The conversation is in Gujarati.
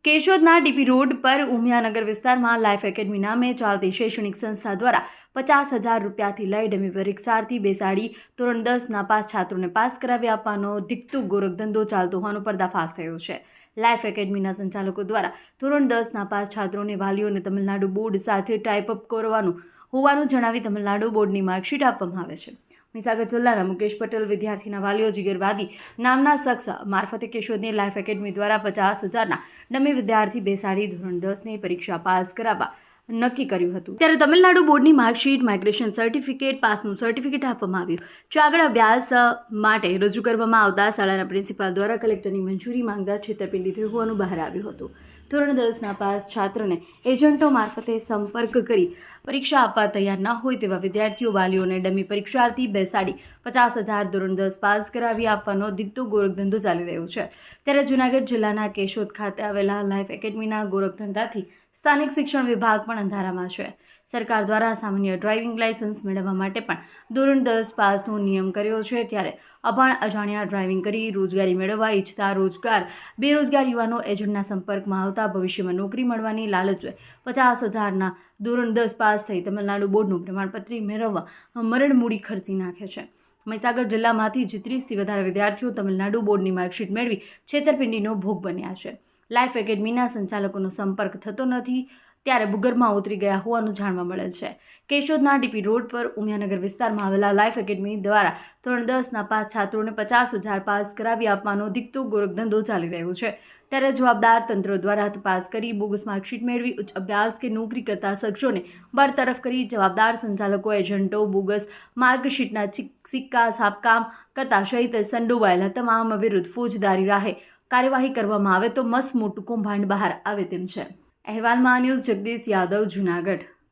કેશોદના ડીપી રોડ પર ઉમિયાનગર વિસ્તારમાં લાઈફ એકેડમી નામે ચાલતી શૈક્ષણિક સંસ્થા દ્વારા 50,000 રૂપિયાથી લઈ ડમી પરીક્ષાર્થી બેસાડી ધોરણ 10 નાપાસ છાત્રોને પાસ કરાવી આપવાનો દિખતું ગોરખધંધો ચાલતો હોવાનો પર્દાફાશ થયો છે। લાઈફ એકેડમીના સંચાલકો દ્વારા ધોરણ 10 નાપાસ છાત્રોને વાલીઓને તમિલનાડુ બોર્ડ સાથે ટાઈપ અપ કરવાનું હોવાનું જણાવી તમિલનાડુ બોર્ડની માર્કશીટ આપવામાં આવે છે। મહીસાગર જિલ્લાના મુકેશ પટેલ વિદ્યાર્થીના વાલીઓ જીગરવાદી નામના શખ્સ મારફતે કેશોદની લાઈફ એકેડમી દ્વારા 50,000ના ડમી વિદ્યાર્થી બેસાડી ધોરણ 10ની પરીક્ષા પાસ કરાવવા નક્કી કર્યું હતું। ત્યારે તમિલનાડુ બોર્ડની માર્કશીટ, માઇગ્રેશન સર્ટિફિકેટ, પાસનું સર્ટિફિકેટ આપવામાં આવ્યું છે। આગળ અભ્યાસ માટે રજૂ કરવામાં આવતા શાળાના પ્રિન્સિપાલ દ્વારા કલેક્ટરની મંજૂરી માંગતા છેતરપિંડી થઈ હોવાનું બહાર આવ્યું હતું। ધોરણ 10 નાપાસ છાત્રને એજન્ટો મારફતે સંપર્ક કરી પરીક્ષા આપવા તૈયાર ન હોય તેવા વિદ્યાર્થીઓ વાલીઓને ડમી પરીક્ષાર્થી બેસાડી 50,000 ધોરણ 10 પાસ કરાવી આપવાનો દિખતો ગોરખધંધો ચાલી રહ્યો છે। ત્યારે જૂનાગઢ જિલ્લાના કેશોદ ખાતે આવેલા લાઈફ એકેડમીના ગોરખધંધાથી સ્થાનિક શિક્ષણ વિભાગ પણ અંધારામાં છે। સરકાર દ્વારા સામાન્ય ડ્રાઇવિંગ લાયસન્સ મેળવવા માટે પણ ધોરણ 10 પાસનો નિયમ કર્યો છે। ત્યારે અભણ અજાણ્યા ડ્રાઇવિંગ કરી રોજગારી મેળવવા ઈચ્છતા બેરોજગાર યુવાનો એજન્ટના સંપર્કમાં આવતા ભવિષ્યમાં નોકરી મળવાની લાલચે 50,000ના ધોરણ 10 પાસ થઈ તમિલનાડુ બોર્ડનું પ્રમાણપત્ર મેળવવા મરણમૂડી ખર્ચી નાખે છે। મહીસાગર જિલ્લામાંથી જ 30થી વધારે વિદ્યાર્થીઓ તમિલનાડુ બોર્ડની માર્કશીટ મેળવી છેતરપિંડીનો ભોગ બન્યા છે। લાઈફ એકેડમીના સંચાલકોનો સંપર્ક થતો નથી ત્યારે ભૂગર્ભમાં ઉતરી ગયા હોવાનું જાણવા મળે છે। કેશોદના ડીપી રોડ પર ઉમિયાનગર વિસ્તારમાં આવેલા લાઈફ એકેડમી દ્વારા ધોરણ 10 નાપાસ છાત્રોને 50,000 પાસ કરાવી આપવાનો દિખતો ગોરખધંધો ચાલી રહ્યો છે। ત્યારે જવાબદાર તંત્ર દ્વારા તપાસ કરી બોગસ માર્કશીટ મેળવી ઉચ્ચ અભ્યાસ કે નોકરી કરતા શખ્સોને બરતરફ કરી જવાબદાર સંચાલકો, એજન્ટો, બોગસ માર્કશીટના સિક્કા છાપકામ કરતા સહિત સંડોવાયેલા તમામ વિરુદ્ધ ફોજદારી રાહે કાર્યવાહી કરવામાં આવે તો મસ્ત મોટું કૌભાંડ બહાર આવે તેમ છે। અહેવાલમાં ન્યૂઝ જગદીશ યાદવ, જૂનાગઢ।